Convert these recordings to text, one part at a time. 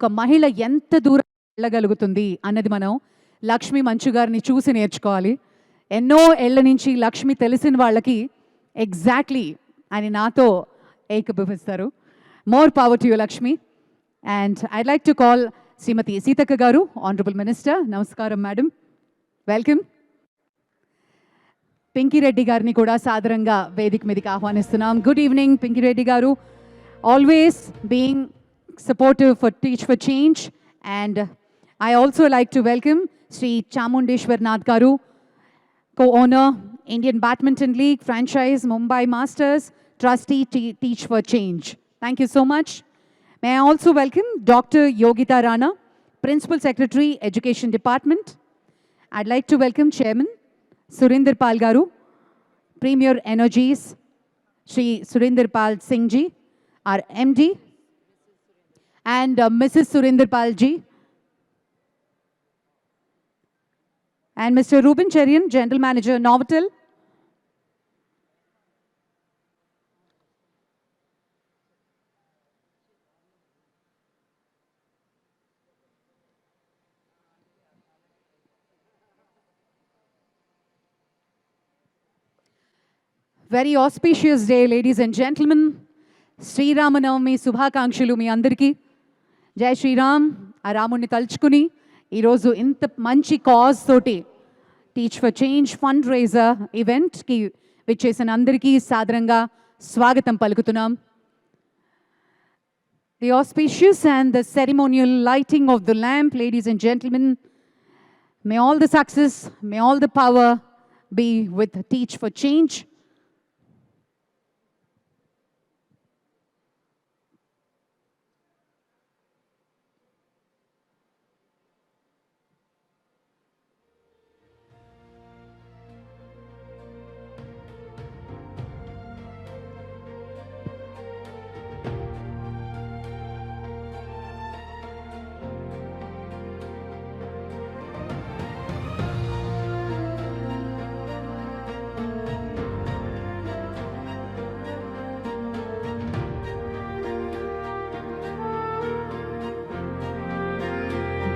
ఒక మహిళ ఎంత దూరం వెళ్ళగలుగుతుంది అన్నది మనం లక్ష్మీ మంచు గారిని చూసి నేర్చుకోవాలి. ఎన్నో ఏళ్ల నుంచి లక్ష్మి తెలిసిన వాళ్ళకి ఎగ్జాక్ట్లీ అని నాతో ఏకీభవిస్తారు. More power to you Lakshmi. And I'd like to call Shrimati Seethakka గారు, ఆనరబుల్ మినిస్టర్. నమస్కారం మేడం, వెల్కమ్. పింకిరెడ్డి గారిని కూడా సాదరంగా వేదిక మీదకి ఆహ్వానిస్తున్నాం. గుడ్ ఈవినింగ్ పింకిరెడ్డి గారు, always being supportive for Teach for Change. And I also like to welcome Sri Chamundeshwar Nath Garu, co-owner, Indian Badminton League franchise, Mumbai Masters, trustee Teach for Change. Thank you so much. May I also welcome Dr. Yogita Rana, Principal Secretary, Education Department. I'd like to welcome Chairman Surinder Pal Garu, Premier Energies, Sri Surinder Pal Singh Ji, our MD, and Mrs. Surinder Pal Ji, and Mr. Ruben Cherian, General Manager, Novotel. Very auspicious day, ladies and gentlemen. Sri Ramanavami Subhakankshulu మీ అందరికీ. జై శ్రీరామ్. ఆ రాముడిని తలుచుకుని ఈరోజు ఇంత మంచి cause తోటి teach for change fund raiser ఈవెంట్కి విచ్చేసిన అందరికీ సాదరంగా స్వాగతం పలుకుతున్నాం. The auspicious and the ceremonial lighting of the lamp, ladies and gentlemen, may all the success, may all the power be with Teach for Change.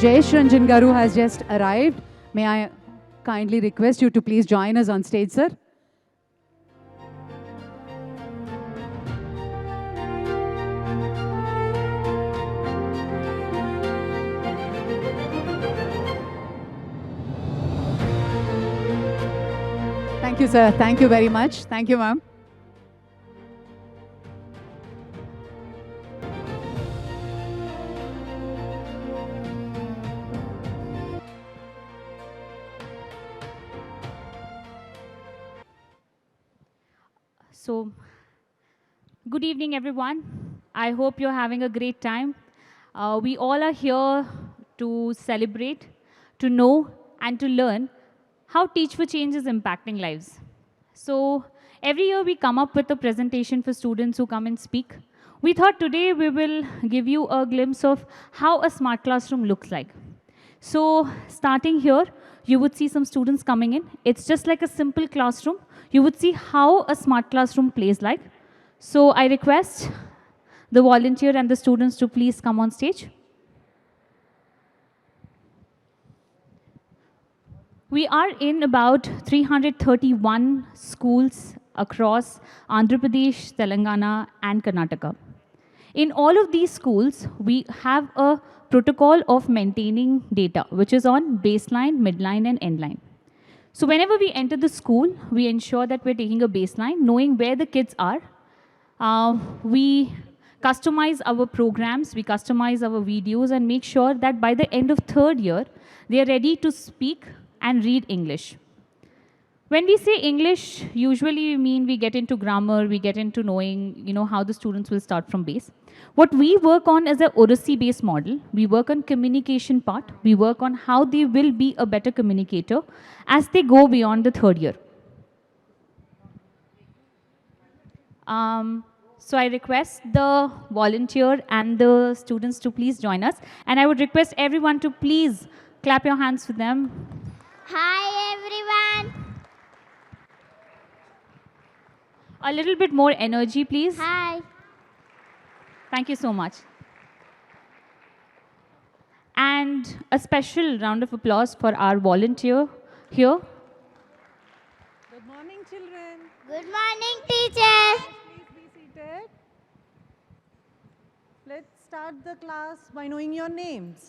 Jayesh Ranjan Garu has just arrived. May I kindly request you to please join us on stage, sir. Thank you, sir. Thank you very much. Thank you, ma'am. So, good evening, everyone. I hope you're having a great time. We all are here to celebrate, to know, and to learn how Teach for Change is impacting lives. So, every year we come up with a presentation for students who come and speak. We thought today we will give you a glimpse of how a smart classroom looks like. So, starting here, you would see some students coming in. It's just like a simple classroom. You would see how a smart classroom plays like. So I request the volunteer and the students to please come on stage. We are in about 331 schools across Andhra Pradesh, Telangana, and Karnataka. In all of these schools, we have a protocol of maintaining data, which is on baseline, midline, and endline. So whenever we enter the school, we ensure that we're taking a baseline, knowing where the kids are. We customize our programs, we customize our videos, and make sure that by the end of third year, they are ready to speak and read English. When we say English, usually we mean we get into grammar, we get into knowing, how the students will start from base. What we work on is a oracy-based model. We work on communication part. We work on how they will be a better communicator as they go beyond the third year. So I request the volunteer and the students to please join us. And I would request everyone to please clap your hands for them. Hi, everyone. A little bit more energy, please. Hi. Thank you so much. And a special round of applause for our volunteer here. Good morning, children. Good morning, teacher. Please be seated. Let's start the class by knowing your names.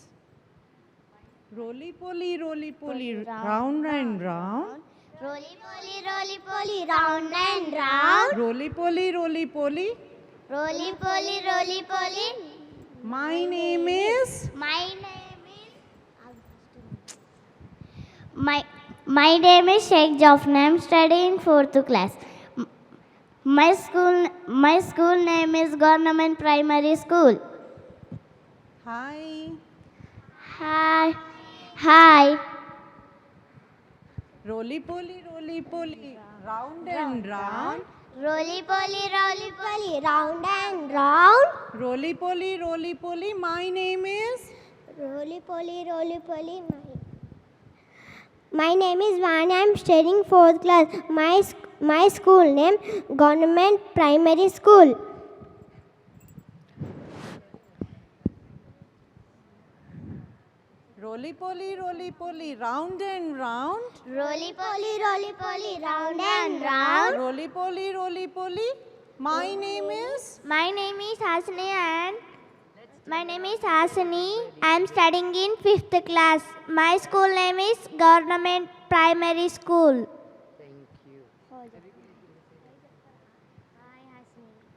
Roly poly, round and round. Roly poly, round and round. Roly poly. Roly poly. My name is. My name is Sheikh Jafna. I'm studying in 4th class. My school name is Government Primary School. Hi. Hi. Roly poly, round and round. Roly poly, round and round. Roly poly, my name is. Roly poly. My name is Vani. I'm studying 4th class. My school name Government Primary School. Roly poly, round and round. Roly poly, round and round. Roly poly, my name is. My name is Hasani. I am studying in 5th class. My school name is Government Primary School.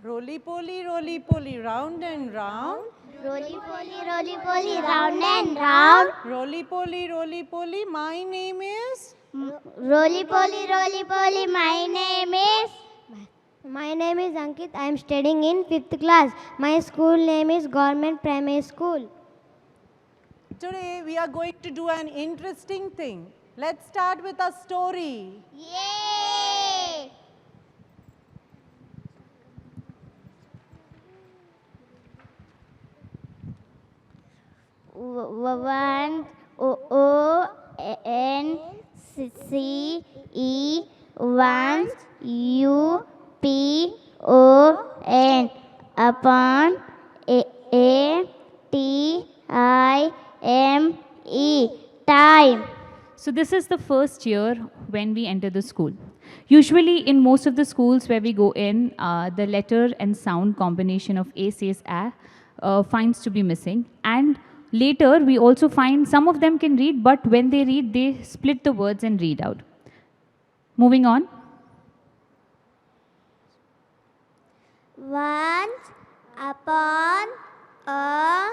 Roly poly, round and round. Roly poly, round and round. Roly poly, my name is. Roly poly, my name is Ankit. I am studying in 5th class. My school name is Government Primary School. Today we are going to do an interesting thing. Let's start with a story. Yay! One O N C E 1 U P O N upon A T I M E time. So this is the first year when we enter the school. Usually in most of the schools where we go in, the letter and sound combination of A says A finds to be missing. And later we also find some of them can read, but when they read, they split the words and read out. Moving on. Once upon a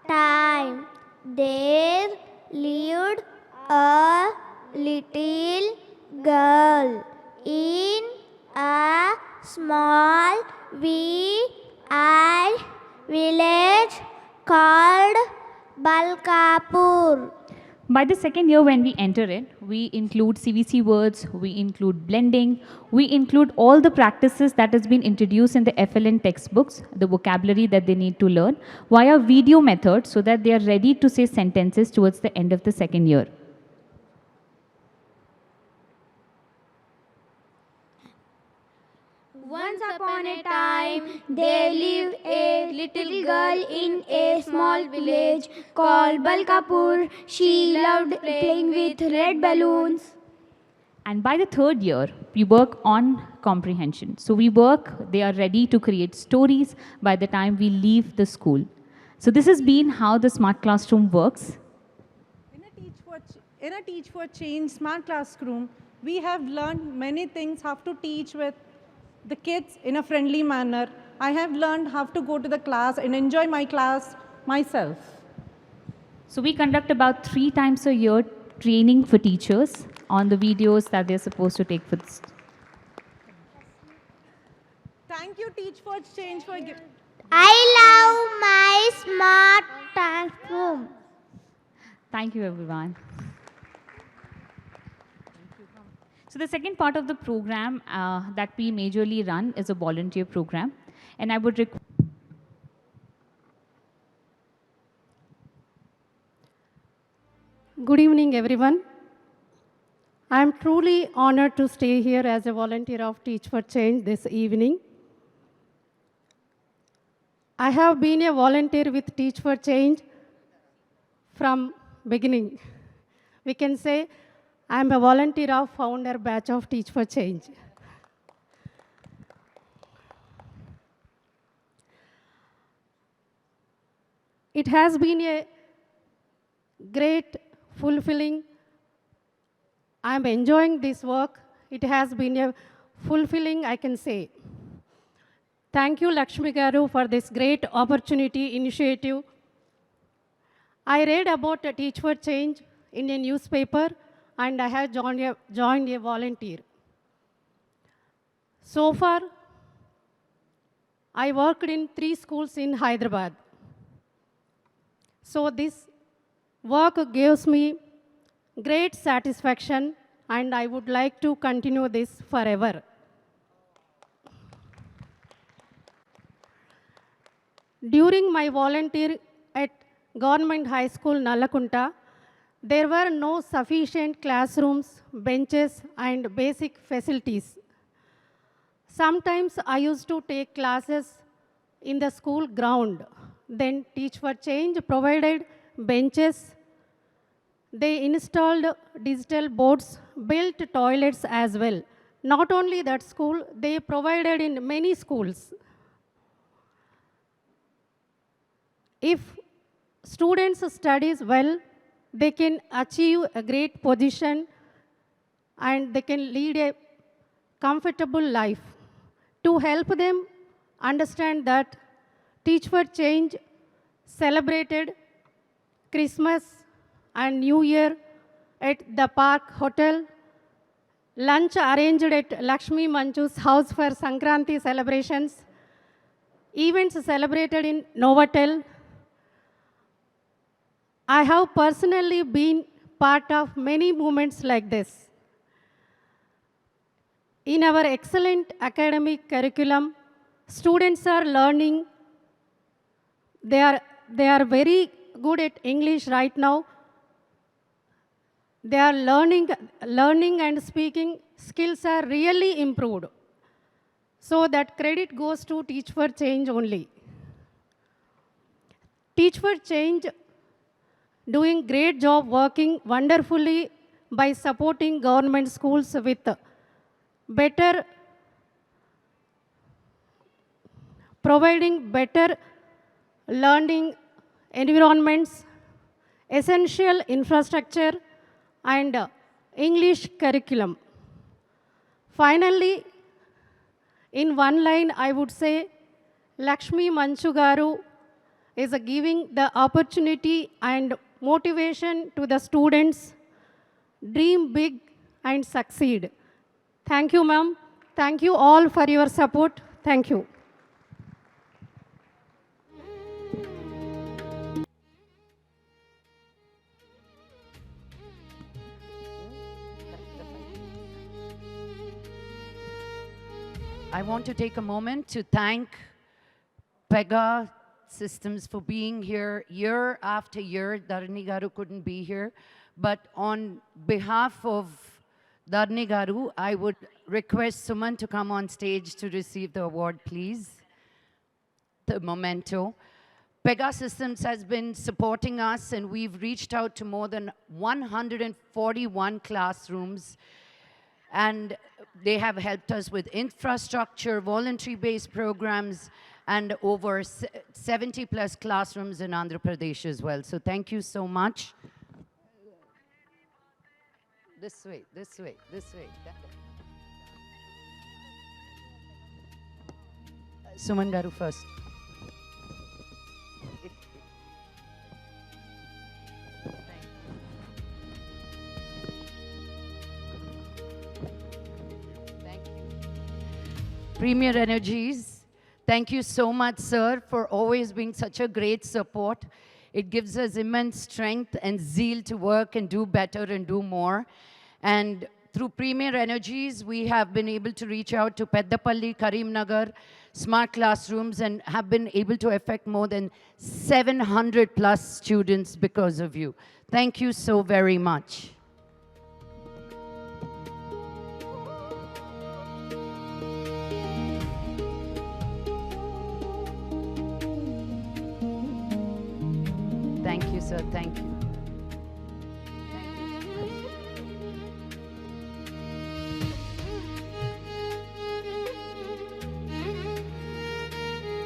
time, there lived a little girl in a small village called Balkapur. By the second year when we enter it, we include CVC words, we include blending, we include all the practices that has been introduced in the FLN textbooks, the vocabulary that they need to learn, via video method so that they are ready to say sentences towards the end of the second year. Once upon a time, there lived a little girl in a small village called Balkapur. She loved playing with red balloons. And by the third year, we work on comprehension. So they are ready to create stories by the time we leave the school. So this has been how the smart classroom works. In a Teach for Change smart classroom, we have learned many things, how to teach with the kids in a friendly manner. I have learned how to go to the class and enjoy my class myself. So we conduct about 3 times a year training for teachers on the videos that they're supposed to take for this. Thank you, Teach for Change, for giving. I love my smart classroom. Thank you, everyone. So the second part of the program that we majorly run is a volunteer program. And I would request Good evening, everyone. I am truly honored to stay here as a volunteer of Teach for Change this evening. I have been a volunteer with Teach for Change from beginning. We can say I'm a volunteer of founder batch of Teach for Change. It has been a great, fulfilling. I'm enjoying this work. It has been a fulfilling, I can say. Thank you, Lakshmi Garu, for this great opportunity initiative. I read about a Teach for Change in a newspaper, and I have joined a volunteer. So far, I worked in 3 schools in Hyderabad. So this work gives me great satisfaction, and I would like to continue this forever. During my volunteer at Government High School, Nallakunta, there were no sufficient classrooms, benches, and basic facilities. Sometimes I used to take classes in the school ground. Then Teach for Change provided benches. They installed digital boards, built toilets as well. Not only that school, they provided in many schools. If students studies well, they can achieve a great position and they can lead a comfortable life. To help them understand that, Teach for Change celebrated Christmas and New Year at the Park Hotel, lunch arranged at Lakshmi Manchu's house for Sankranti celebrations, events celebrated in Novotel. I have personally been part of many movements like this. In our excellent academic curriculum, students are learning. They are very good at English right now. They are learning and speaking skills are really improved. So that credit goes to Teach for Change only. Teach for Change doing great job working wonderfully by supporting government schools with better, providing better learning environments, essential infrastructure, and English curriculum. Finally, in one line, I would say, Lakshmi Manchu Garu is giving the opportunity and motivation to the students, dream big and succeed. Thank you, ma'am. Thank you all for your support. Thank you. I want to take a moment to thank Pega Systems for being here year after year. Dharani Garu couldn't be here, but on behalf of Dharani Garu, I would request Suman to come on stage to receive the award, please. The memento. Pega Systems has been supporting us, and we've reached out to more than 141 classrooms. And they have helped us with infrastructure, voluntary-based programs, and over 70 plus classrooms in Andhra Pradesh as well. So thank you so much. This way, this way, this way. Suman Garu first. Premier Energies, thank you so much, sir, for always being such a great support. It gives us immense strength and zeal to work and do better and do more. And through Premier Energies, we have been able to reach out to Peddapalli, Karimnagar, smart classrooms, and have been able to affect more than 700 plus students because of you. Thank you so very much. Thank you so sir. Thank you.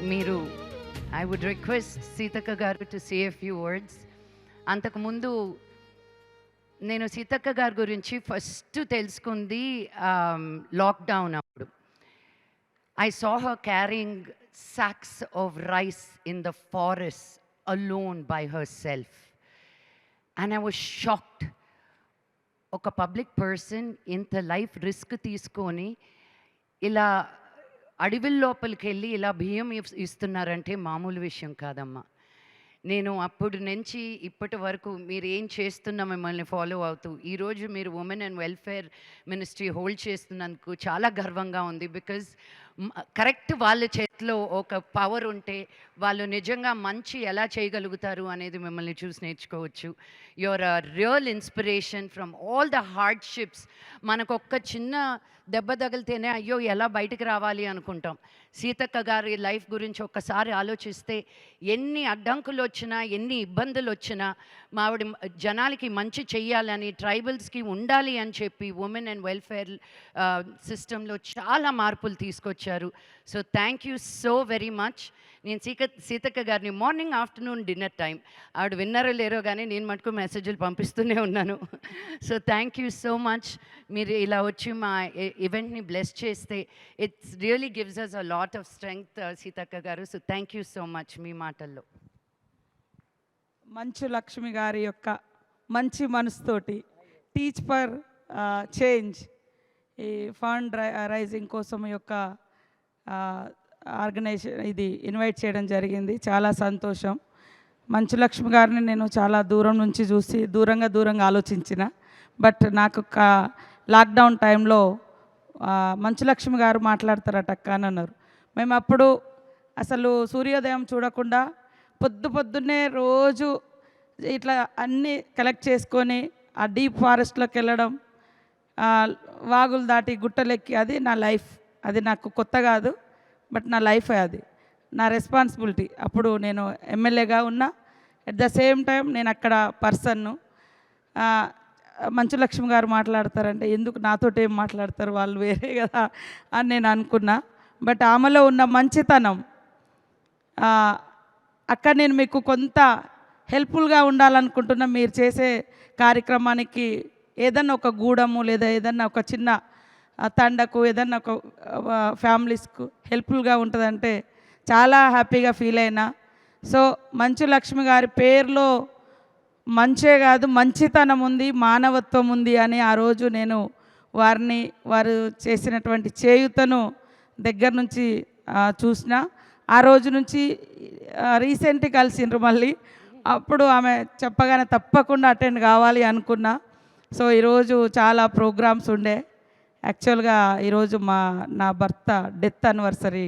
Meeru, I would request Sitaka garu to say a few words. అంతకు ముందు నేను సీతక్క గారి గురించి first తెలుసుకుంది lockdown అప్పుడు. I saw her carrying sacks of rice in the forest alone by herself. And I was shocked. ఒక public person ఇంత life risk తీసుకొని ఇలా అడవిల లోపలికి వెళ్ళి ఇలా బియ్యం ఇస్తున్నారంటే మామూలు విషయం కాదమ్మా. నేను అప్పుడు నుంచి ఇప్పటి వరకు మీరు ఏం చేస్తున్నా మిమ్మల్ని ఫాలో అవుతూ ఈరోజు మీరు women and welfare ministry hold చేస్తున్నందుకు చాలా గర్వంగా ఉంది. బికాజ్ కరెక్ట్ వాళ్ళ చేతిలో ఒక పవర్ ఉంటే వాళ్ళు నిజంగా మంచి ఎలా చేయగలుగుతారు అనేది మిమ్మల్ని చూసి నేర్చుకోవచ్చు. Your a real inspiration from all the hardships. మనకు ఒక్క చిన్న దెబ్బ తగిలితేనే అయ్యో ఎలా బయటకు రావాలి అనుకుంటాం. సీతక్క గారి లైఫ్ గురించి ఒక్కసారి ఆలోచిస్తే ఎన్ని అడ్డంకులు వచ్చినా ఎన్ని ఇబ్బందులు వచ్చినా మావిడ జనాలకి మంచి చెయ్యాలని ట్రైబల్స్కి ఉండాలి అని చెప్పి ఉమెన్ అండ్ వెల్ఫేర్ సిస్టంలో చాలా మార్పులు తీసుకొచ్చారు. So thank you so very much. నేను సీతక్క గారిని మార్నింగ్ ఆఫ్టర్నూన్ డిన్నర్ టైం ఆవిడ విన్నారో లేరో కానీ నేను మటుకు మెసేజ్లు పంపిస్తూనే ఉన్నాను. So thank you so much. మీరు ఇలా వచ్చి మా ఈవెంట్ని బ్లెస్ చేస్తే it's really gives us a lot of strength Seethakka గారు. So thank you so much. మీ మాటల్లో మంచు లక్ష్మి గారి యొక్క మంచి మనసుతోటి టీచ్ ఫర్ చేంజ్ ఈ ఫండ్ రైజింగ్ కోసం యొక్క ఆర్గనైజేషన్ ఇది ఇన్వైట్ చేయడం జరిగింది. చాలా సంతోషం. మంచు లక్ష్మి గారిని నేను చాలా దూరం నుంచి చూసి దూరంగా ఆలోచించిన. బట్ నాకు లాక్డౌన్ టైంలో మంచు లక్ష్మి గారు మాట్లాడతారట అక్క అని అన్నారు. మేము అప్పుడు అసలు సూర్యోదయం చూడకుండా పొద్దున్నే రోజు ఇట్లా అన్నీ కలెక్ట్ చేసుకొని ఆ డీప్ ఫారెస్ట్లోకి వెళ్ళడం, వాగులు దాటి గుట్టలెక్కి, అది నా లైఫ్. అది నాకు కొత్త కాదు, బట్ నా లైఫ్ అది, నా రెస్పాన్సిబిలిటీ. అప్పుడు నేను ఎమ్మెల్యేగా ఉన్నా, ఎట్ ద సేమ్ టైం నేను అక్కడ పర్సన్ను. మంచు లక్ష్మి గారు మాట్లాడతారంటే ఎందుకు నాతోటి ఏం మాట్లాడతారు, వాళ్ళు వేరే కదా అని నేను అనుకున్నా. బట్ ఆమెలో ఉన్న మంచితనం, అక్కడ నేను మీకు కొంత హెల్ప్ఫుల్గా ఉండాలనుకుంటున్నా. మీరు చేసే కార్యక్రమానికి ఏదన్నా ఒక గూడము లేదా ఏదన్నా ఒక చిన్న తండకు ఏదన్నా ఒక ఫ్యామిలీస్కు హెల్ప్ఫుల్గా ఉంటుందంటే చాలా హ్యాపీగా ఫీల్ అయినా. సో మంచు లక్ష్మి గారి పేరులో మంచే కాదు మంచితనం ఉంది, మానవత్వం ఉంది అని ఆ రోజు నేను వారు చేసినటువంటి చేయూతను దగ్గర నుంచి చూసిన. ఆ రోజు నుంచి రీసెంట్గా కలిసిండ్రు మళ్ళీ. అప్పుడు ఆమె చెప్పగానే తప్పకుండా అటెండ్ కావాలి అనుకున్నా. సో ఈరోజు చాలా ప్రోగ్రామ్స్ ఉండే. యాక్చువల్గా ఈరోజు నా భర్త డెత్ యానివర్సరీ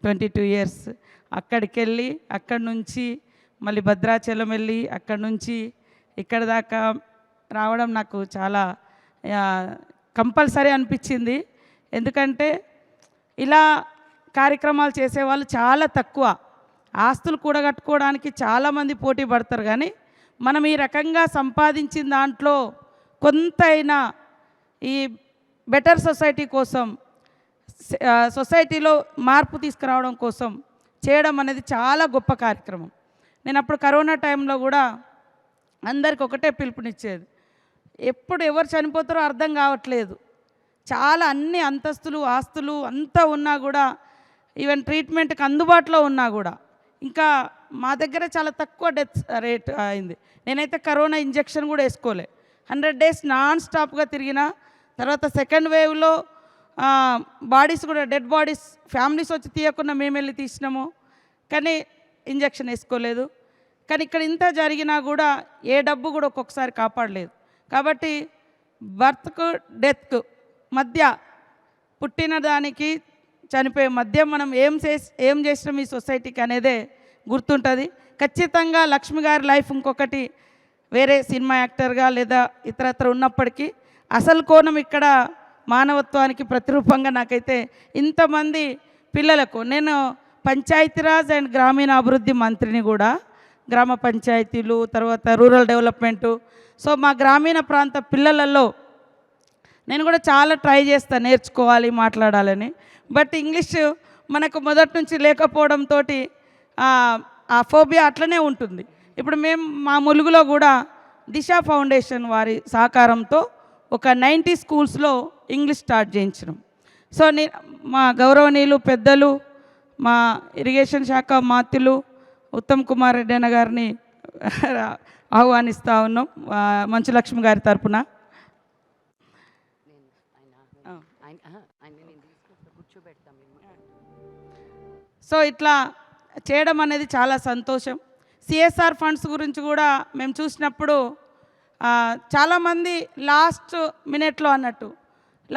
22 years. అక్కడికి వెళ్ళి అక్కడి నుంచి మళ్ళీ భద్రాచలం వెళ్ళి అక్కడి నుంచి ఇక్కడ దాకా రావడం నాకు చాలా కంపల్సరీ అనిపించింది. ఎందుకంటే ఇలా కార్యక్రమాలు చేసేవాళ్ళు చాలా తక్కువ. ఆస్తులు కూడగట్టుకోవడానికి చాలామంది పోటీ పడతారు, కానీ మనం ఈ రకంగా సంపాదించిన దాంట్లో కొంతైనా ఈ బెటర్ సొసైటీ కోసం, సొసైటీలో మార్పు తీసుకురావడం కోసం చేయడం అనేది చాలా గొప్ప కార్యక్రమం. నేను అప్పుడు కరోనా టైంలో కూడా అందరికి ఒకటే పిలుపునిచ్చేది, ఎప్పుడు ఎవరు చనిపోతారో అర్థం కావట్లేదు. చాలా అన్ని అంతస్తులు ఆస్తులు అంతా ఉన్నా కూడా, ఈవెన్ ట్రీట్మెంట్కి అందుబాటులో ఉన్నా కూడా ఇంకా మా దగ్గర చాలా తక్కువ డెత్ రేట్ అయింది. నేనైతే కరోనా ఇంజెక్షన్ కూడా వేసుకోలే. 100 days నాన్ స్టాప్గా తిరిగిన. తర్వాత సెకండ్ వేవ్లో బాడీస్ కూడా డెడ్ బాడీస్ ఫ్యామిలీస్ వచ్చి తీయకుండా మేము వెళ్ళి తీసినాము, కానీ ఇంజెక్షన్ వేసుకోలేదు. కానీ ఇక్కడ ఇంత జరిగినా కూడా ఏ డబ్బు కూడా ఒక్కొక్కసారి కాపాడలేదు. కాబట్టి బర్త్కు డెత్కు మధ్య, పుట్టిన దానికి చనిపోయే మధ్య మనం ఏం చేసినాం ఈ సొసైటీకి అనేదే గుర్తుంటుంది. ఖచ్చితంగా లక్ష్మి గారి లైఫ్ ఇంకొకటి వేరే సినిమా యాక్టర్గా లేదా ఇతరత్ర ఉన్నప్పటికీ అసలు కోణం ఇక్కడ మానవత్వానికి ప్రతిరూపంగా నాకైతే ఇంతమంది పిల్లలకు, నేను పంచాయతీరాజ్ అండ్ గ్రామీణాభివృద్ధి మంత్రిని కూడా, గ్రామ పంచాయతీలు, తర్వాత రూరల్ డెవలప్మెంటు. సో మా గ్రామీణ ప్రాంత పిల్లలలో నేను కూడా చాలా ట్రై చేస్తాను నేర్చుకోవాలి, మాట్లాడాలని. బట్ ఇంగ్లీష్ మనకు మొదటి నుంచి లేకపోవడంతో ఆ ఫోబియా అట్లనే ఉంటుంది. ఇప్పుడు మేము మా ములుగులో కూడా దిశ ఫౌండేషన్ వారి సహకారంతో ఒక 90 స్కూల్స్లో ఇంగ్లీష్ స్టార్ట్ చేయించినాం. సో మా గౌరవనీయులు పెద్దలు, మా ఇరిగేషన్ శాఖ మాత్యులు ఉత్తమ్ కుమార్ రెడ్డి అన్న గారిని ఆహ్వానిస్తూ ఉన్నాం మంచు లక్ష్మి గారి తరపున. సో ఇట్లా చేయడం అనేది చాలా సంతోషం. సిఎస్ఆర్ ఫండ్స్ గురించి కూడా మేము చూసినప్పుడు చాలామంది లాస్ట్ మినిట్లో అన్నట్టు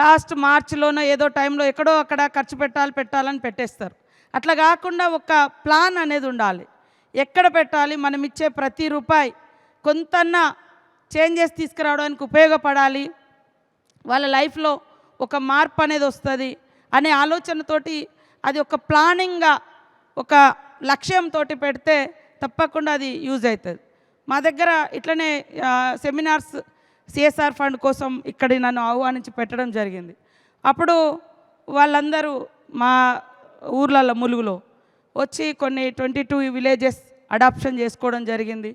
లాస్ట్ మార్చిలోనో ఏదో టైంలో ఎక్కడో అక్కడ ఖర్చు పెట్టాలని పెట్టేస్తారు. అట్లా కాకుండా ఒక ప్లాన్ అనేది ఉండాలి. ఎక్కడ పెట్టాలి, మనం ఇచ్చే ప్రతి రూపాయి కొంతన్నా చేంజెస్ తీసుకురావడానికి ఉపయోగపడాలి, వాళ్ళ లైఫ్లో ఒక మార్పు అనేది వస్తుంది అనే ఆలోచనతోటి అది ఒక ప్లానింగ్గా ఒక లక్ష్యంతో పెడితే తప్పకుండా అది యూజ్ అవుతుంది. మా దగ్గర ఇట్లనే సెమినార్స్ సిఎస్ఆర్ ఫండ్ కోసం ఇక్కడ నన్ను ఆహ్వానించి పెట్టడం జరిగింది. అప్పుడు వాళ్ళందరూ మా ఊర్లలో ములుగులో వచ్చి కొన్ని 22 విలేజెస్ అడాప్షన్ చేసుకోవడం జరిగింది.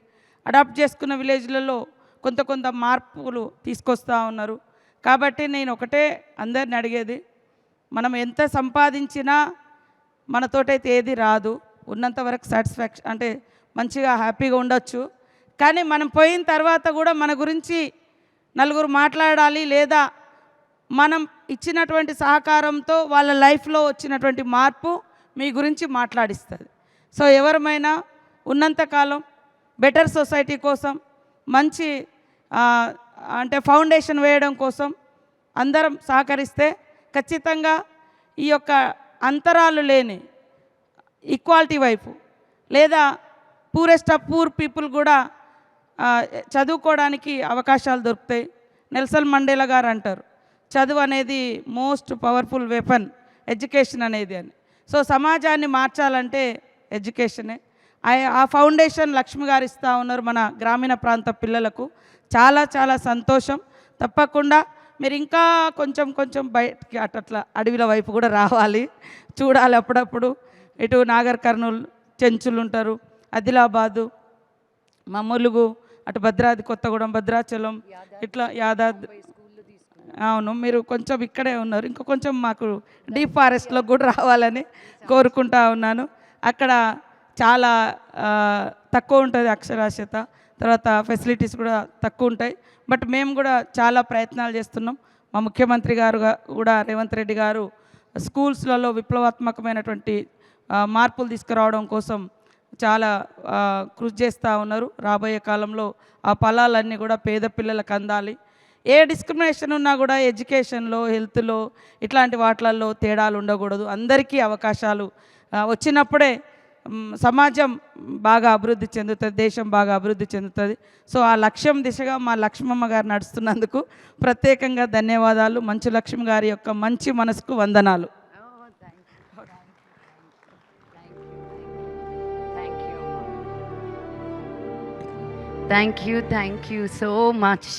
అడాప్ట్ చేసుకున్న విలేజ్లలో కొంత మార్పులు తీసుకొస్తూ ఉన్నారు. కాబట్టి నేను ఒకటే అందరిని అడిగేది, మనం ఎంత సంపాదించినా మనతోటైతే ఏది రాదు. ఉన్నంత వరకు సాటిస్ఫాక్షన్ అంటే మంచిగా హ్యాపీగా ఉండొచ్చు. కానీ మనం పోయిన తర్వాత కూడా మన గురించి నలుగురు మాట్లాడాలి, లేదా మనం ఇచ్చినటువంటి సహకారంతో వాళ్ళ లైఫ్లో వచ్చినటువంటి మార్పు మీ గురించి మాట్లాడిస్తుంది. సో ఎవరమైనా ఉన్నంతకాలం బెటర్ సొసైటీ కోసం మంచి అంటే ఫౌండేషన్ వేయడం కోసం అందరం సహకరిస్తే ఖచ్చితంగా ఈ యొక్క అంతరాలు లేని ఈక్వాలిటీ వైపు, లేదా పూరెస్ట్ ఆఫ్ పూర్ పీపుల్ కూడా చదువుకోవడానికి అవకాశాలు దొరుకుతాయి. నెల్సన్ మండేలా గారు అంటారు, చదువు అనేది మోస్ట్ పవర్ఫుల్ వెపన్ ఎడ్యుకేషన్ అనేది అని. సో సమాజాన్ని మార్చాలంటే ఎడ్యుకేషనే. ఆ ఫౌండేషన్ లక్ష్మి గారు ఇస్తూ ఉన్నారు మన గ్రామీణ ప్రాంత పిల్లలకు. చాలా చాలా సంతోషం. తప్పకుండా మీరు ఇంకా కొంచెం బయటికి అట్లా అడవిల వైపు కూడా రావాలి, చూడాలి అప్పుడప్పుడు. ఇటు నాగర్ కర్నూలు చెంచులు ఉంటారు, ఆదిలాబాదు, మా ములుగు, అటు భద్రాద్రి కొత్తగూడెం, భద్రాచలం, ఇట్లా యాదాద్రి. అవును, మీరు కొంచెం ఇక్కడే ఉన్నారు. ఇంకా కొంచెం మాకు డీప్ ఫారెస్ట్లో కూడా రావాలని కోరుకుంటా ఉన్నాను. అక్కడ చాలా తక్కువ ఉంటుంది అక్షరాస్యత, తర్వాత ఫెసిలిటీస్ కూడా తక్కువ ఉంటాయి. బట్ మేము కూడా చాలా ప్రయత్నాలు చేస్తున్నాం. మా ముఖ్యమంత్రి గారు కూడా రేవంత్ రెడ్డి గారు స్కూల్స్లలో విప్లవాత్మకమైనటువంటి మార్పులు తీసుకురావడం కోసం చాలా కృషి చేస్తూ ఉన్నారు. రాబోయే కాలంలో ఆ ఫలాలన్నీ కూడా పేద పిల్లలకు అందాలి. ఏ డిస్క్రిమినేషన్ ఉన్నా కూడా ఎడ్యుకేషన్లో, హెల్త్లో, ఇట్లాంటి వాటిలలో తేడాలు ఉండకూడదు. అందరికీ అవకాశాలు వచ్చినప్పుడే సమాజం బాగా అభివృద్ధి చెందుతుంది, దేశం బాగా అభివృద్ధి చెందుతుంది. సో ఆ లక్ష్యం దిశగా మా లక్ష్మమ్మ గారు నడుస్తున్నందుకు ప్రత్యేకంగా ధన్యవాదాలు. మంచు లక్ష్మి గారి యొక్క మంచి మనసుకు వందనాలు. Thank you so much.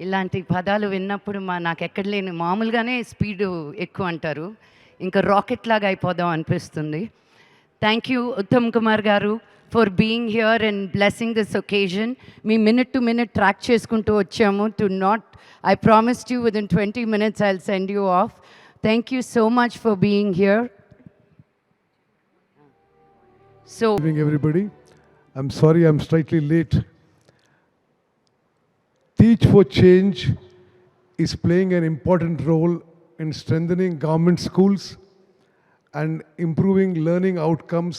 ఇలాంటి పదాలు విన్నప్పుడు నాకు ఎక్కడ లేని మామూలుగానే స్పీడు ఎక్కువ అంటారు, ఇంకా రాకెట్ లాగా అయిపోదాం అనిపిస్తుంది. థ్యాంక్ యూ ఉత్తమ్ కుమార్ గారు for being here and blessing this occasion. Me minute to minute track చేసుకుంటూ వచ్చాము. I promised you within 20 minutes I'll send you off. Thank you so much for being here. So good evening everybody. I'm sorry I'm slightly late. Teach for Change is playing an important role in strengthening government schools and improving learning outcomes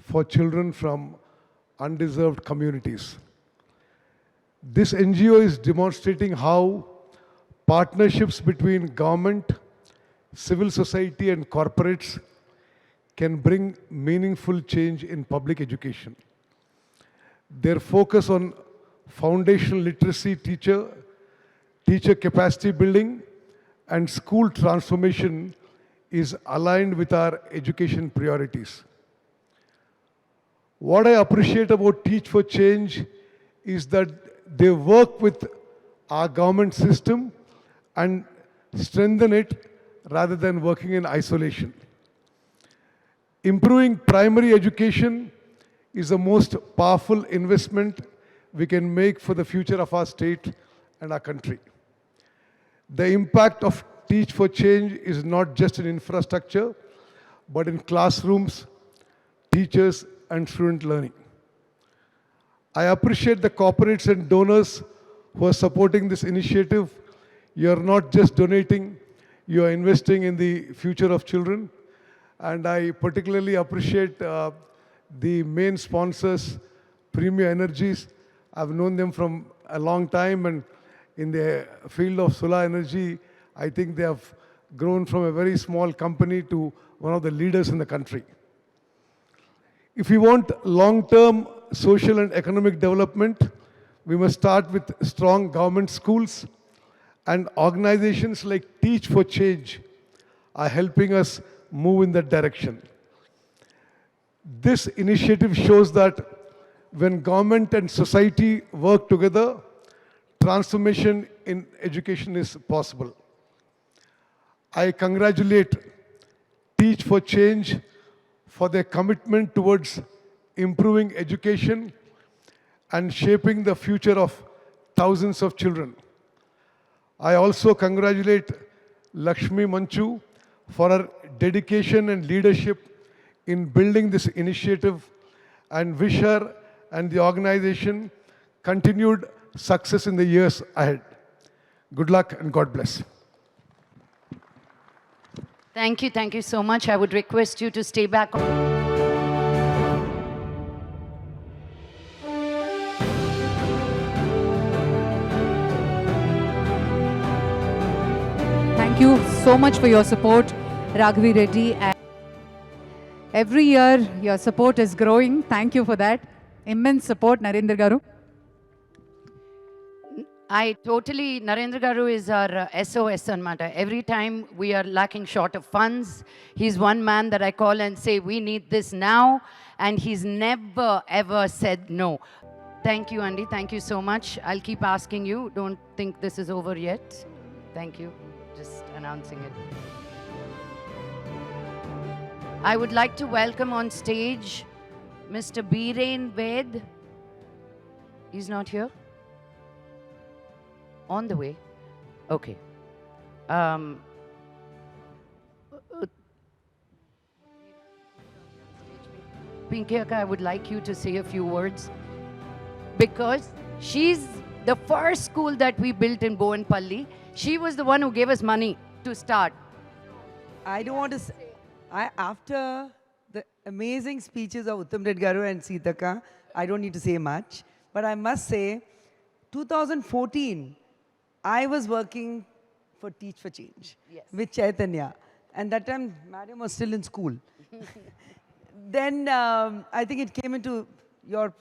for children from undeserved communities. This NGO is demonstrating how partnerships between government, civil society and corporates can bring meaningful change in public education. Their focus on foundational literacy, teacher capacity building and school transformation is aligned with our education priorities. What I appreciate about Teach for Change is that they work with our government system and strengthen it rather than working in isolation. Improving primary education is the most powerful investment we can make for the future of our state and our country. The impact of Teach for Change is not just in infrastructure, but in classrooms, teachers, and student learning. I appreciate the corporates and donors who are supporting this initiative. You are not just donating, you are investing in the future of children. And I particularly appreciate the main sponsors, Premier Energies. I've known them from a long time, and in the field of solar energy, I think they have grown from a very small company to one of the leaders in the country. If we want long-term social and economic development, we must start with strong government schools, and organizations like Teach for Change are helping us move in that direction. This initiative shows that when government and society work together, transformation in education is possible. I congratulate Teach for Change for their commitment towards improving education and shaping the future of thousands of children. I also congratulate Lakshmi Manchu for her dedication and leadership in building this initiative, and wish her and the organization continued success in the years ahead. Good luck and God bless. Thank you so much. I would request you to stay back. Thank you so much for your support, Raghavi Reddy. And every year, your support is growing. Thank you for that. Immense support, Narendra Garu. Narendra Garu is our SOS anmata. Every time we are lacking short of funds, he's one man that I call and say, we need this now, and he's never ever said no. Thank you, Andy. Thank you so much. I'll keep asking you. Don't think this is over yet. Thank you. Just announcing it. I would like to welcome on stage Mr. Biren Ved. He's not here? On the way? Okay. Pinky Akka, I would like you to say a few words, because she's the first school that we built in Bowenpalli. She was the one who gave us money to start. I don't want to say, after the amazing speeches of Uttam Reddy Garu and Sitaka, I don't need to say much. But I must say, 2014, I was working for Teach for Change with Chaitanya. And that time, Madam was still in school. Then I think it came into your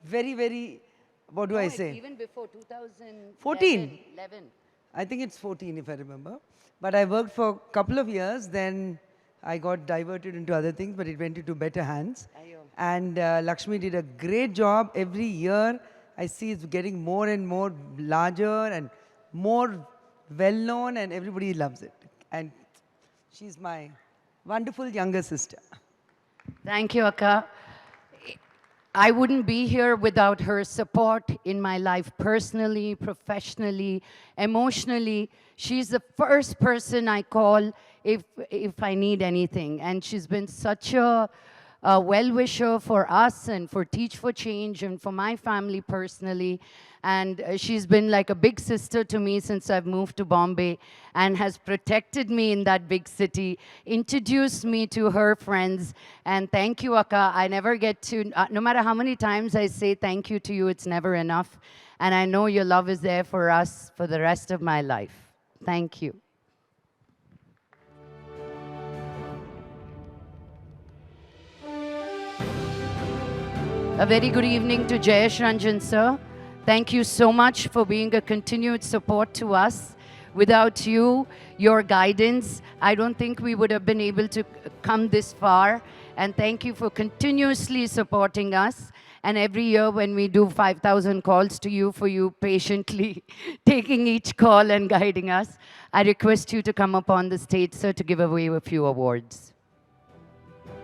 very, very, what do I say? Even before 2014. 14. 11. I think it's 14 if I remember. But I worked for a couple of years, then I got diverted into other things, but it went into better hands. And Lakshmi did a great job. Every year, I see it's getting more and more larger and more well-known, and everybody loves it. And she's my wonderful younger sister. Thank you, Akka. I wouldn't be here without her support in my life, personally, professionally, emotionally. She's the first person I call if I need anything. And she's been such a well-wisher for us and for Teach for Change and for my family personally. And she's been like a big sister to me since I've moved to Bombay, and has protected me in that big city, introduced me to her friends. And thank you, Akka. I never get to, no matter how many times I say thank you to you, it's never enough. And I know your love is there for us for the rest of my life. Thank you. A very good evening to Jayesh Ranjan, sir. Thank you so much for being a continued support to us. Without you, your guidance, I don't think we would have been able to come this far. And thank you for continuously supporting us. And every year when we do 5,000 calls to you, for you patiently taking each call and guiding us, I request you to come up on the stage, sir, to give away a few awards.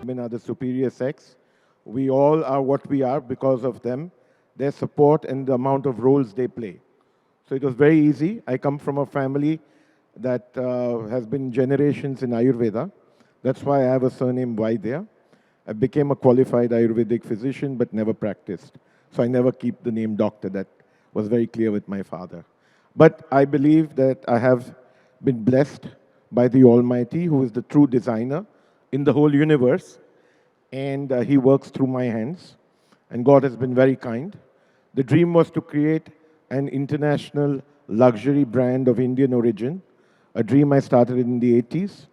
Women are the superior sex. We all are what we are because of them, their support and the amount of roles they play. So it was very easy. I come from a family that has been generations in Ayurveda. That's why I have a surname Vaidya. I became a qualified Ayurvedic physician but never practiced. So I never keep the name doctor. That was very clear with my father. But I believe that I have been blessed by the Almighty, who is the true designer in the whole universe. And he works through my hands. And God has been very kind. The dream was to create an international luxury brand of Indian origin, a dream I started in the 80s.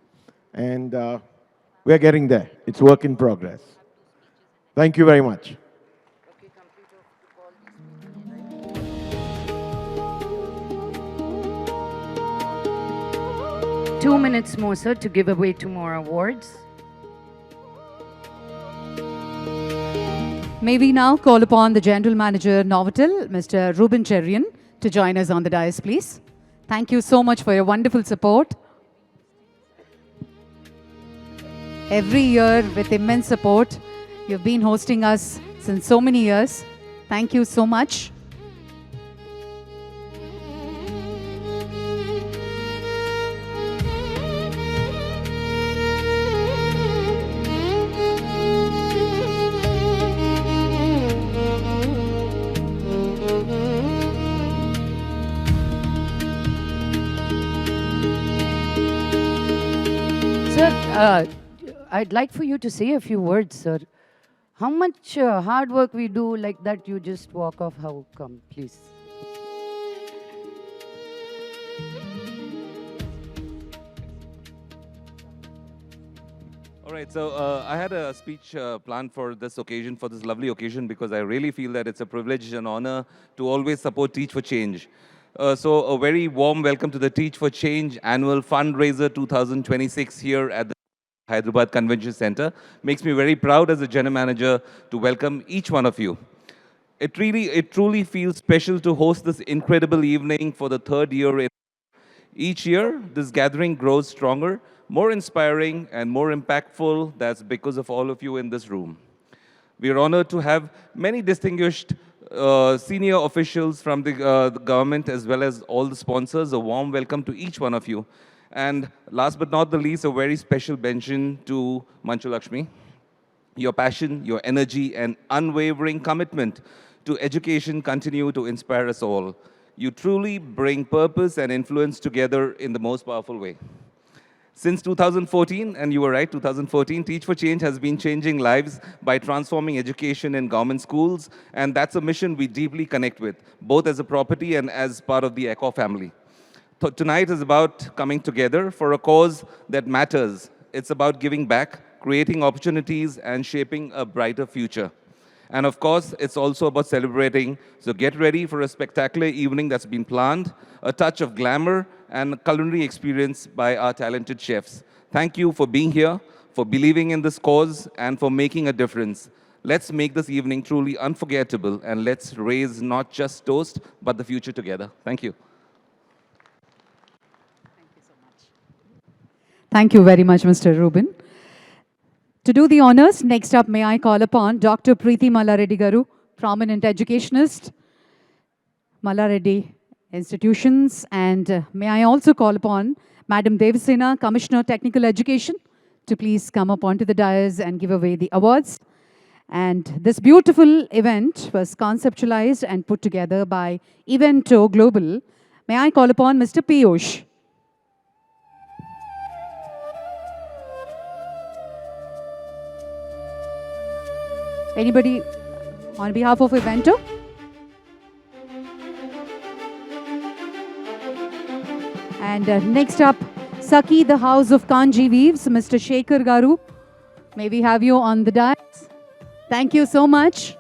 And we're getting there. It's work in progress. Thank you very much. 2 minutes more, sir, to give away 2 more awards. May we now call upon the General Manager, Novotel, Mr. Ruben Cherian, to join us on the dais, please. Thank you so much for your wonderful support. Every year, with immense support, you've been hosting us since so many years. Thank you so much. Sir, I'd like for you to say a few words, sir. How much hard work we do like that, you just walk off? How come, please? All right, so I had a speech planned for this occasion, for this lovely occasion, because I really feel that it's a privilege and honor to always support Teach for Change. So a very warm welcome to the Teach for Change annual fundraiser 2026 here at the Hyderabad Convention Center. Makes me very proud as a general manager to welcome each one of you. It truly feels special to host this incredible evening for the third year. Each year, this gathering grows stronger, more inspiring, and more impactful. That's because of all of you in this room. We are honored to have many distinguished senior officials from the government as well as all the sponsors. A warm welcome to each one of you. And last but not the least, a very special mention to Manchu Lakshmi. Your passion, your energy, and unwavering commitment to education continue to inspire us all. You truly bring purpose and influence together in the most powerful way. Since 2014, and you were right, 2014, Teach for Change has been changing lives by transforming education in government schools, and that's a mission we deeply connect with, both as a property and as part of the ECHO family. Tonight is about coming together for a cause that matters. It's about giving back, creating opportunities, and shaping a brighter future. And of course, it's also about celebrating. So get ready for a spectacular evening that's been planned, a touch of glamour, and a culinary experience by our talented chefs. Thank you for being here, for believing in this cause, and for making a difference. Let's make this evening truly unforgettable, and let's raise not just toast, but the future together. Thank you. Thank you very much, Mr. Ruben. To do the honors, next up, may I call upon Dr. Preeti Mallareddy Garu, prominent educationist, Mallareddy Institutions, and may I also call upon Madam Devasena, Commissioner Technical Education, to please come up onto the dais and give away the awards. And this beautiful event was conceptualized and put together by Evento Global. May I call upon Mr. Piyush. Anybody on behalf of Evento? And next up, Saki, the House of Kanji Weaves, Mr. Shekhar Garu. May we have you on the dais? Thank you so much.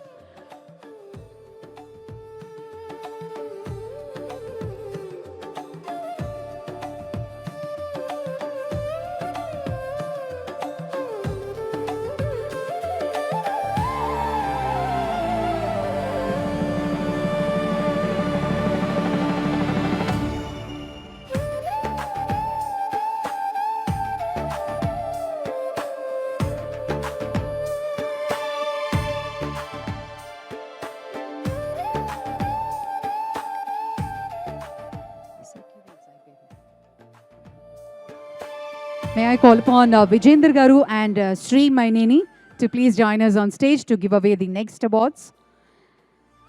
May I call upon Vijender Garu and Sri Mainini to please join us on stage to give away the next awards.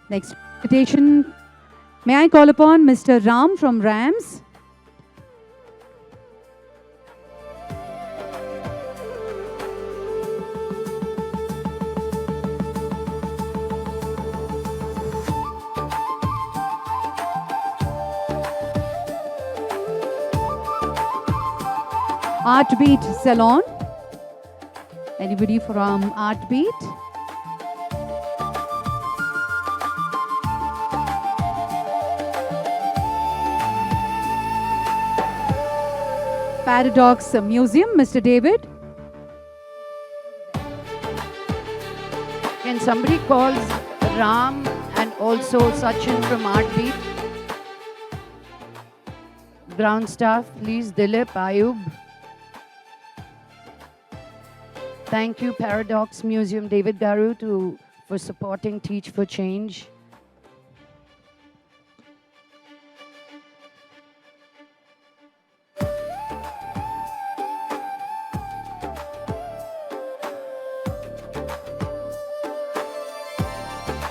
Next invitation. May I call upon Mr. Ram from RAMS? Artbeat Salon. Anybody from Artbeat? Paradox Museum, Mr. David. Can somebody call Ram and also Sachin from Artbeat? Ground staff, please. Dilip, Ayub. Thank you, Paradox Museum, David Garu, for supporting Teach for Change.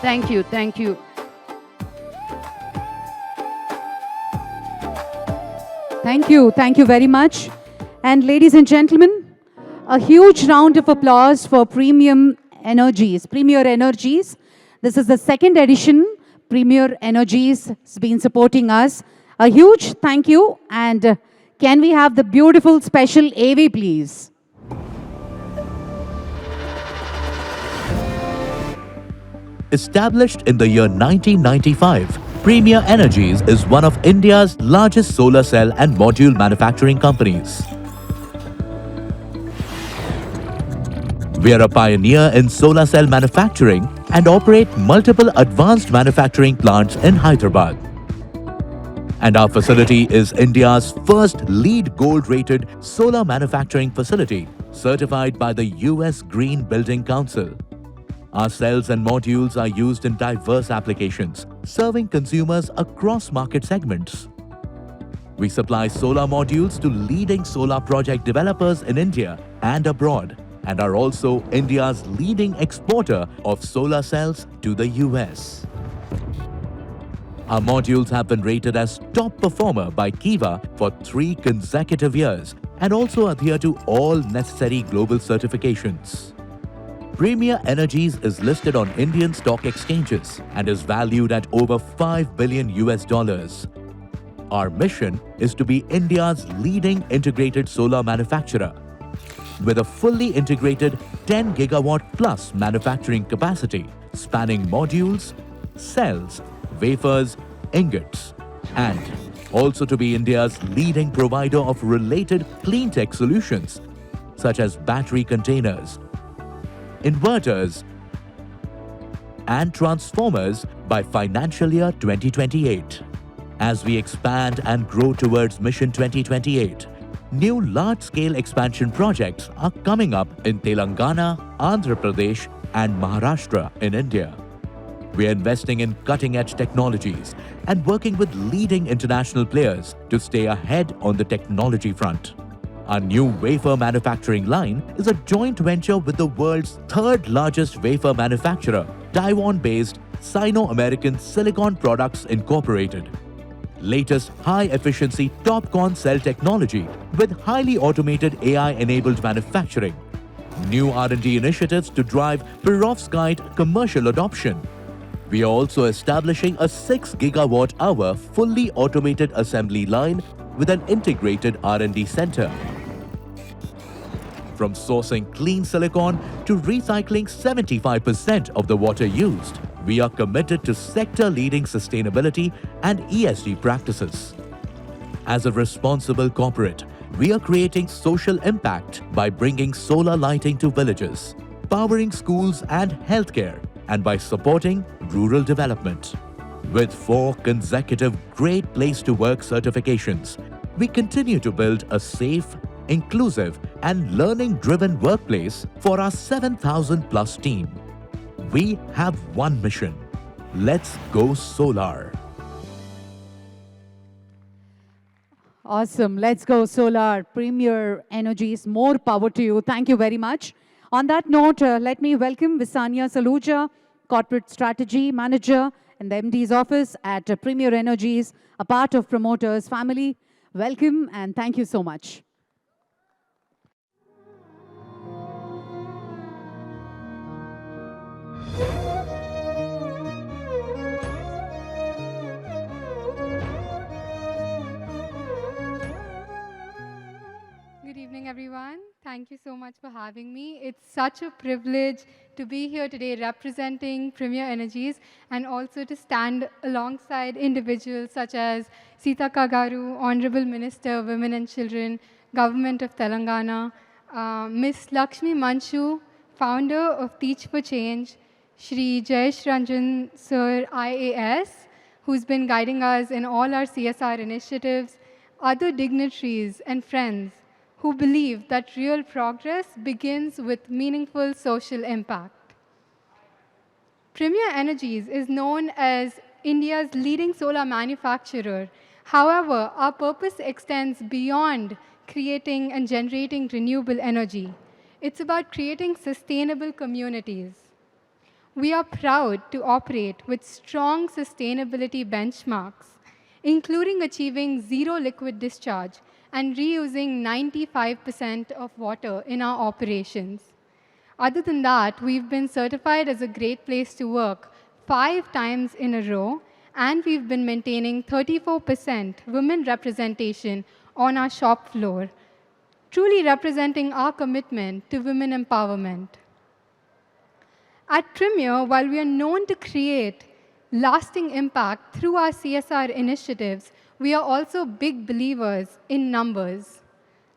Thank you, thank you. Thank you very much. And ladies and gentlemen, a huge round of applause for Premier Energies. This is the second edition. Premier Energies has been supporting us. A huge thank you. And can we have the beautiful special AV, please? Established in the year 1995, Premier Energies is one of India's largest solar cell and module manufacturing companies. We are a pioneer in solar cell manufacturing and operate multiple advanced manufacturing plants in Hyderabad. And our facility is India's first LEED Gold-rated solar manufacturing facility, certified by the US Green Building Council. Our cells and modules are used in diverse applications, serving consumers across market segments. We supply solar modules to leading solar project developers in India and abroad, and are also India's leading exporter of solar cells to the US. Our modules have been rated as top performer by Kiva for 3 consecutive years and also adhere to all necessary global certifications. Premier Energies is listed on Indian stock exchanges and is valued at over $5 billion US. Our mission is to be India's leading integrated solar manufacturer, with a fully integrated 10 gigawatt plus manufacturing capacity spanning modules, cells, wafers, ingots, and also to be India's leading provider of related clean tech solutions such as battery containers, inverters, and transformers by financial year 2028. As we expand and grow towards Mission 2028, new large-scale expansion projects are coming up in Telangana, Andhra Pradesh, and Maharashtra in India. We are investing in cutting-edge technologies and working with leading international players to stay ahead on the technology front. Our new wafer manufacturing line is a joint venture with the world's third-largest wafer manufacturer, Taiwan-based Sino-American Silicon Products Incorporated. Latest high-efficiency TOPCon cell technology with highly automated AI-enabled manufacturing. New R&D initiatives to drive perovskite commercial adoption. We are also establishing a 6 gigawatt-hour fully automated assembly line with an integrated R&D center. From sourcing clean silicon to recycling 75% of the water used, we are committed to sector-leading sustainability and ESG practices. As a responsible corporate, we are creating social impact by bringing solar lighting to villages, powering schools and healthcare, and by supporting rural development. With 4 consecutive Great Place to Work certifications, we continue to build a safe, inclusive, and learning-driven workplace for our 7,000-plus team. We have one mission. Let's go solar. Awesome. Let's go, Solar Premier Energies. More power to you. Thank you very much. On that note, let me welcome Visanya Saluja, Corporate Strategy Manager in the MD's office at Premier Energies, a part of promoters family. Welcome and thank you so much. Good evening, everyone. Thank you so much for having me. It's such a privilege to be here today representing Premier Energies and also to stand alongside individuals such as Sita Kagaru, Honorable Minister, Women and Children, Government of Telangana, Miss Lakshmi Manchu, founder of Teach for Change, Shri Jayesh Ranjan Sir IAS, who's been guiding us in all our CSR initiatives, other dignitaries and friends who believe that real progress begins with meaningful social impact. Premier Energies is known as India's leading solar manufacturer. However, our purpose extends beyond creating and generating renewable energy. It's about creating sustainable communities. We are proud to operate with strong sustainability benchmarks, including achieving zero liquid discharge and reusing 95% of water in our operations. Other than that, we've been certified as a great place to work 5 times in a row, and we've been maintaining 34% women representation on our shop floor, truly representing our commitment to women empowerment. At Premier, while we are known to create lasting impact through our CSR initiatives, we are also big believers in numbers.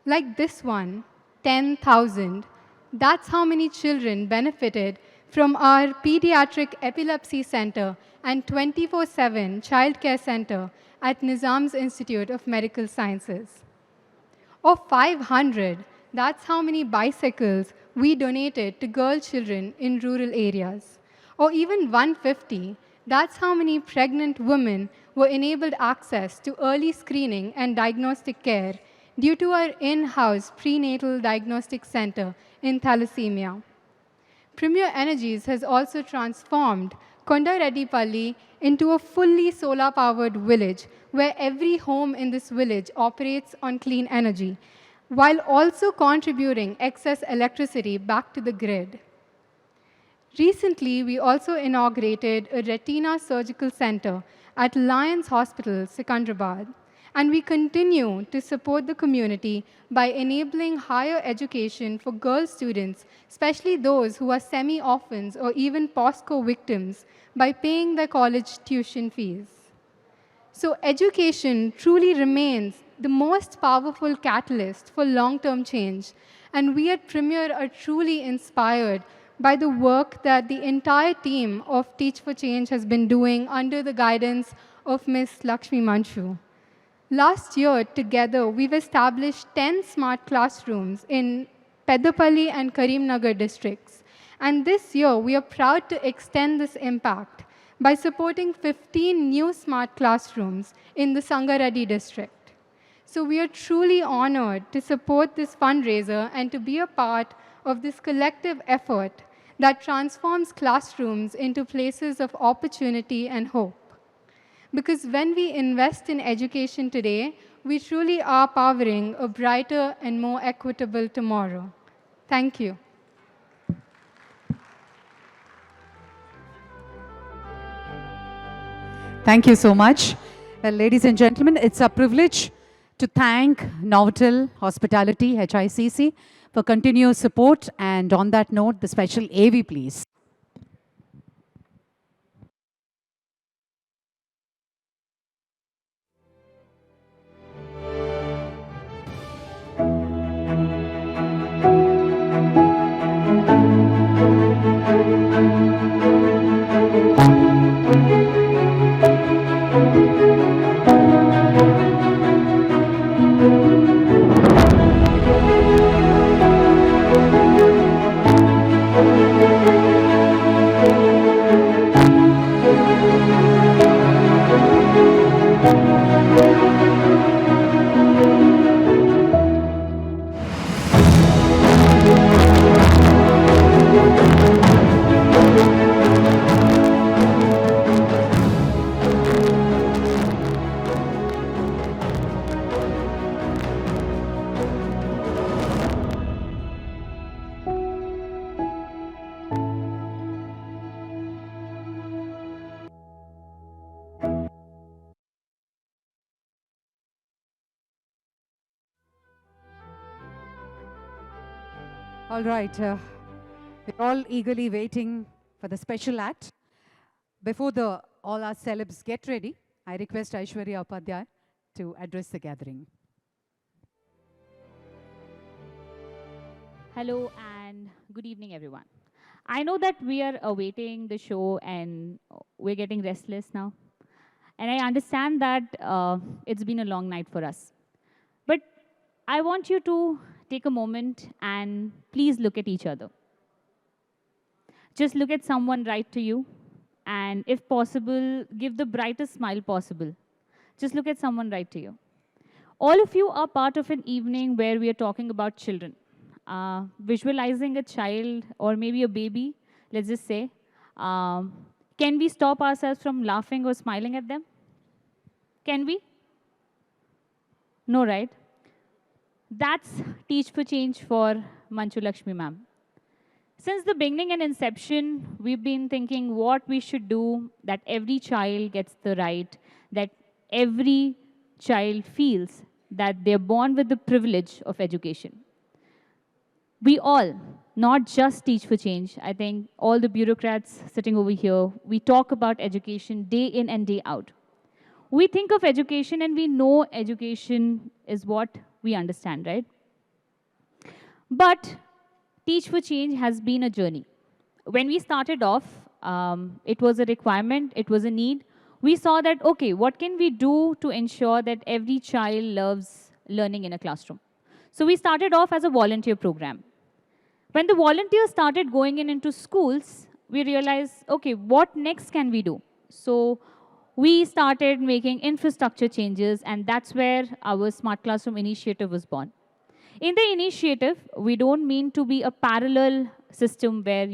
Like this one, 10,000. That's how many children benefited from our Pediatric Epilepsy Center and 24/7 Childcare Center at Nizam's Institute of Medical Sciences. Or 500, that's how many bicycles we donated to girl children in rural areas. Or even 150, that's how many pregnant women were enabled access to early screening and diagnostic care due to our in-house prenatal diagnostic center in thalassemia. Premier Energies has also transformed Kondareddipalli into a fully solar-powered village where every home in this village operates on clean energy, while also contributing excess electricity back to the grid. Recently, we also inaugurated a retina surgical center at Lions Hospital, Secunderabad, and we continue to support the community by enabling higher education for girl students, especially those who are semi-orphans or even POSCO victims, by paying their college tuition fees. So education truly remains the most powerful catalyst for long-term change, and we at Premier are truly inspired by the work that the entire team of Teach for Change has been doing under the guidance of Ms. Lakshmi Manchu. Last year, together, we've established 10 smart classrooms in Peddapalli and Karimnagar districts. And this year, we are proud to extend this impact by supporting 15 new smart classrooms in the Sangareddy district. So we are truly honored to support this fundraiser and to be a part of this collective effort that transforms classrooms into places of opportunity and hope. Because when we invest in education today, we truly are powering a brighter and more equitable tomorrow. Thank you. Thank you so much. Well, ladies and gentlemen, it's a privilege to thank Novotel Hospitality, HICC, for continuous support. And on that note, the special AV, please. All right, we're all eagerly waiting for the special act. Before all our celebs get ready, I request Aishwarya Upadhyay to address the gathering. Hello and good evening, everyone. I know that we are awaiting the show and we're getting restless now. And I understand that it's been a long night for us. But I want you to take a moment and please look at each other. Just look at someone right to you, and if possible, give the brightest smile possible. Just look at someone right to you. All of you are part of an evening where we are talking about children. Visualizing a child or maybe a baby, let's just say, can we stop ourselves from laughing or smiling at them? Can we? No, right? That's Teach for Change for Manchu Lakshmi ma'am. Since the beginning and inception, we've been thinking what we should do that every child gets the right, that every child feels that they're born with the privilege of education. We all, not just Teach for Change, I think all the bureaucrats sitting over here, we talk about education day in and day out. We think of education and we know education is what we understand, right? But Teach for Change has been a journey. When we started off, it was a requirement, it was a need. We saw that, okay, what can we do to ensure that every child loves learning in a classroom? So we started off as a volunteer program. When the volunteers started going into schools, we realized, okay, what next can we do? So we started making infrastructure changes, and that's where our Smart Classroom initiative was born. In the initiative, we don't mean to be a parallel system where,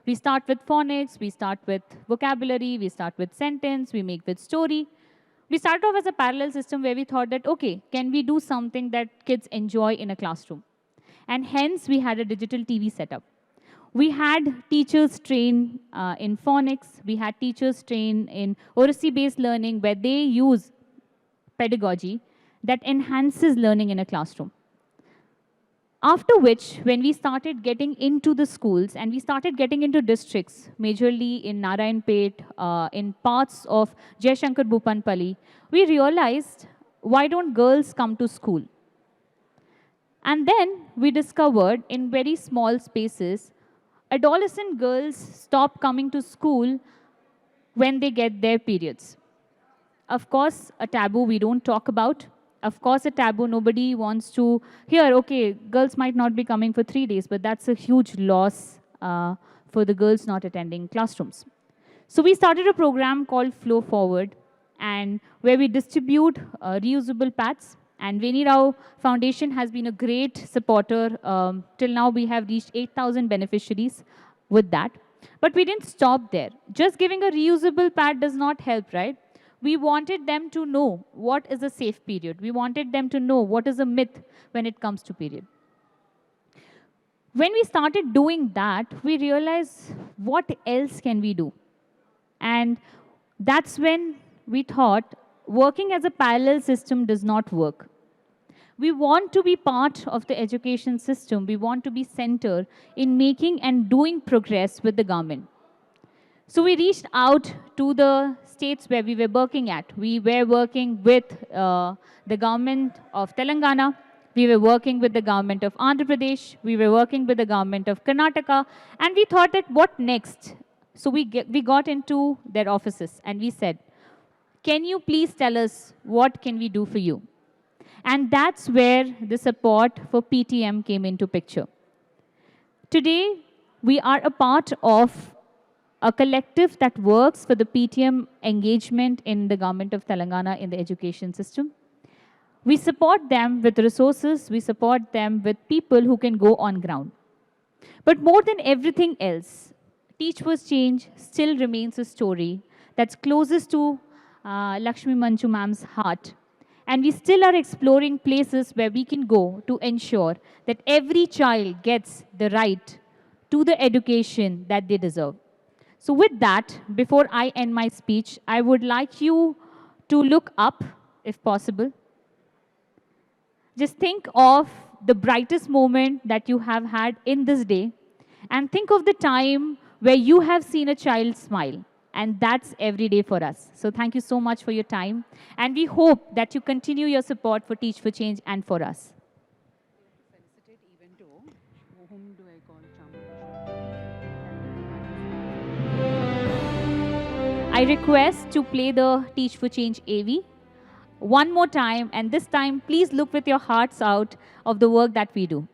we start with phonics, we start with vocabulary, we start with sentence, we make with story. We started off as a parallel system where we thought that, okay, can we do something that kids enjoy in a classroom? And hence, we had a digital TV setup. We had teachers train in phonics. We had teachers train in oracy-based learning where they use pedagogy that enhances learning in a classroom. After which, when we started getting into the schools and we started getting into districts, majorly in Narayanpet, in parts of Jayashankar Bhupanpalli, we realized, why don't girls come to school? And then we discovered in very small spaces, adolescent girls stop coming to school when they get their periods. Of course, a taboo we don't talk about. Of course, a taboo nobody wants to hear, okay, girls might not be coming for 3 days, but that's a huge loss for the girls not attending classrooms. So we started a program called Flow Forward, and where we distribute reusable pads. And Veni Rao Foundation has been a great supporter. Till now, we have reached 8,000 beneficiaries with that. But we didn't stop there. Just giving a reusable pad does not help, right? We wanted them to know what is a safe period. We wanted them to know what is a myth when it comes to period. When we started doing that, we realized what else can we do? And that's when we thought working as a parallel system does not work. We want to be part of the education system. We want to be center in making and doing progress with the government. So we reached out to the states where we were working at. We were working with the government of Telangana. We were working with the government of Andhra Pradesh. We were working with the government of Karnataka. And we thought that what next? So we got into their offices and we said, can you please tell us what can we do for you? And that's where the support for PTM came into picture. Today, we are a part of a collective that works for the PTM engagement in the government of Telangana in the education system. We support them with resources, we support them with people who can go on ground. But more than everything else, Teach for Change still remains a story that's closest to Lakshmi Manchu ma'am's heart. And we still are exploring places where we can go to ensure that every child gets the right to the education that they deserve. So with that, before I end my speech, I would like you to look up, if possible. Just think of the brightest moment that you have had in this day, and think of the time where you have seen a child smile. And that's every day for us. So thank you so much for your time. And we hope that you continue your support for Teach for Change and for us. I request to play the Teach for Change AV one more time, and this time please look with your hearts out of the work that we do.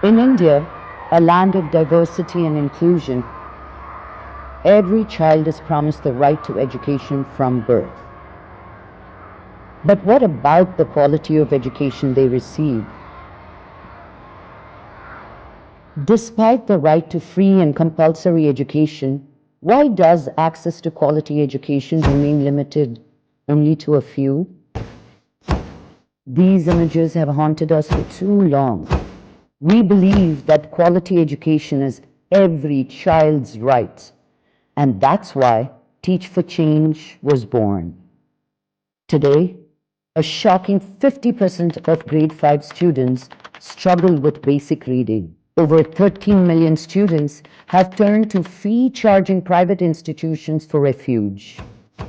In India, a land of diversity and inclusion, every child is promised the right to education from birth. But what about the quality of education they receive? Despite the right to free and compulsory education, why does access to quality education remain limited only to a few? These images have haunted us for too long. We believe that quality education is every child's right, and that's why Teach for Change was born. Today, a shocking 50% of grade 5 students struggle with basic reading. Over 13 million students have turned to fee-charging private institutions for refuge.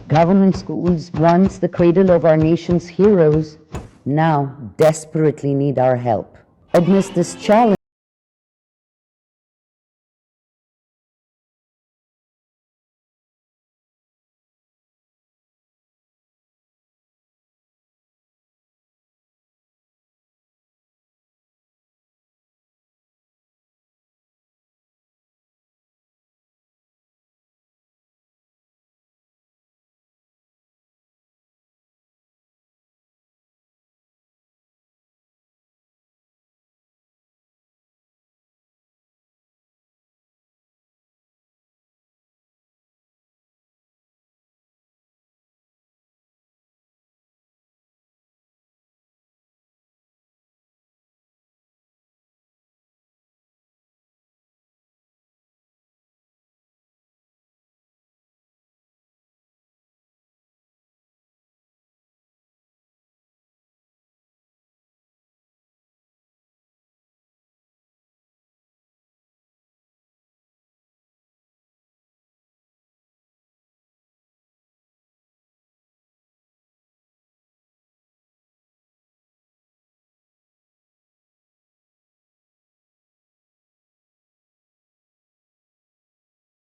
Government schools, once the cradle of our nation's heroes, now desperately need our help. Amidst this challenge,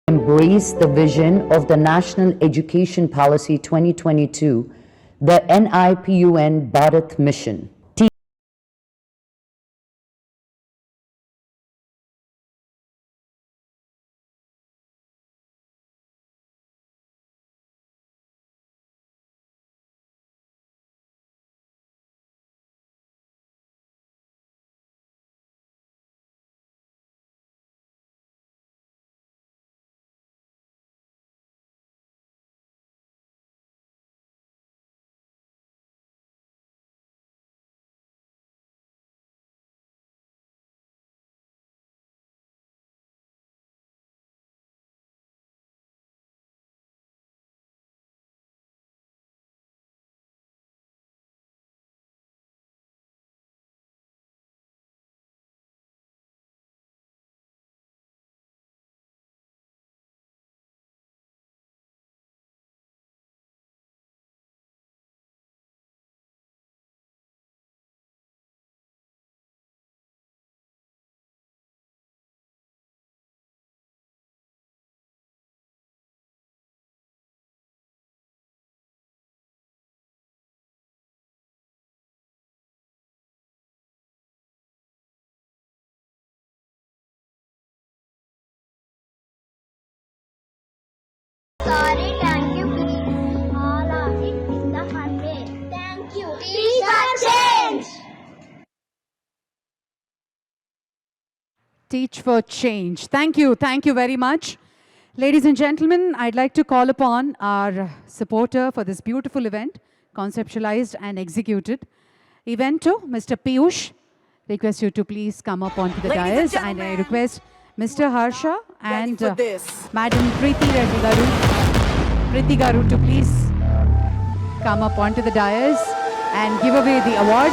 embrace the vision of the National Education Policy 2022, the NIPUN Bharat Mission. Sorry, thank you, please. All of it in the fun way. Thank you. Teach for change. Teach for Change. Thank you. Thank you very much. Ladies and gentlemen, I'd like to call upon our supporter for this beautiful event, conceptualized and executed. Evento, Mr. Piyush request you to please come up onto the dais, and I request Mr. Harsha and Madam Preeti Reddy Garu, to please come up onto the dais and give away the award.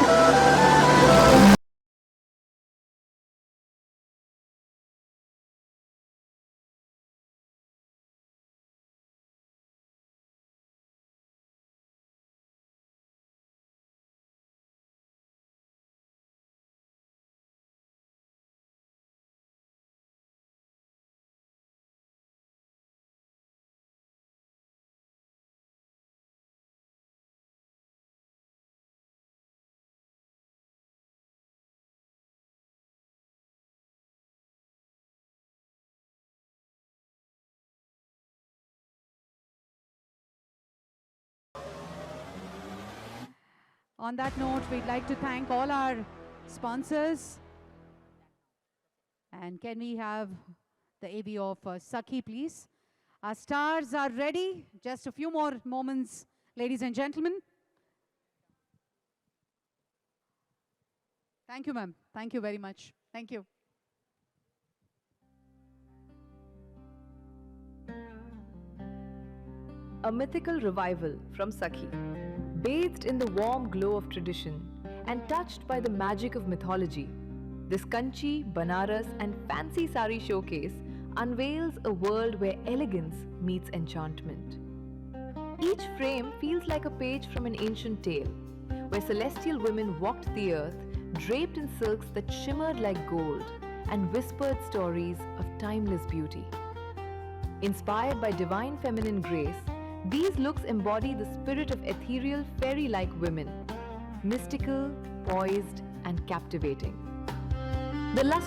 On that note, we'd like to thank all our sponsors. And can we have the AV of Sakhi, please? Our stars are ready. Just a few more moments, ladies and gentlemen. Thank you, ma'am. Thank you very much. Thank you. A mythical revival from Sakhi. Bathed in the warm glow of tradition and touched by the magic of mythology, this Kanchi, Banaras and fancy sari showcase unveils a world where elegance meets enchantment. Each frame feels like a page from an ancient tale, where celestial women walked the earth, draped in silks that shimmered like gold and whispered stories of timeless beauty. Inspired by divine feminine grace, these looks embody the spirit of ethereal, fairy-like women, mystical, poised, and captivating. The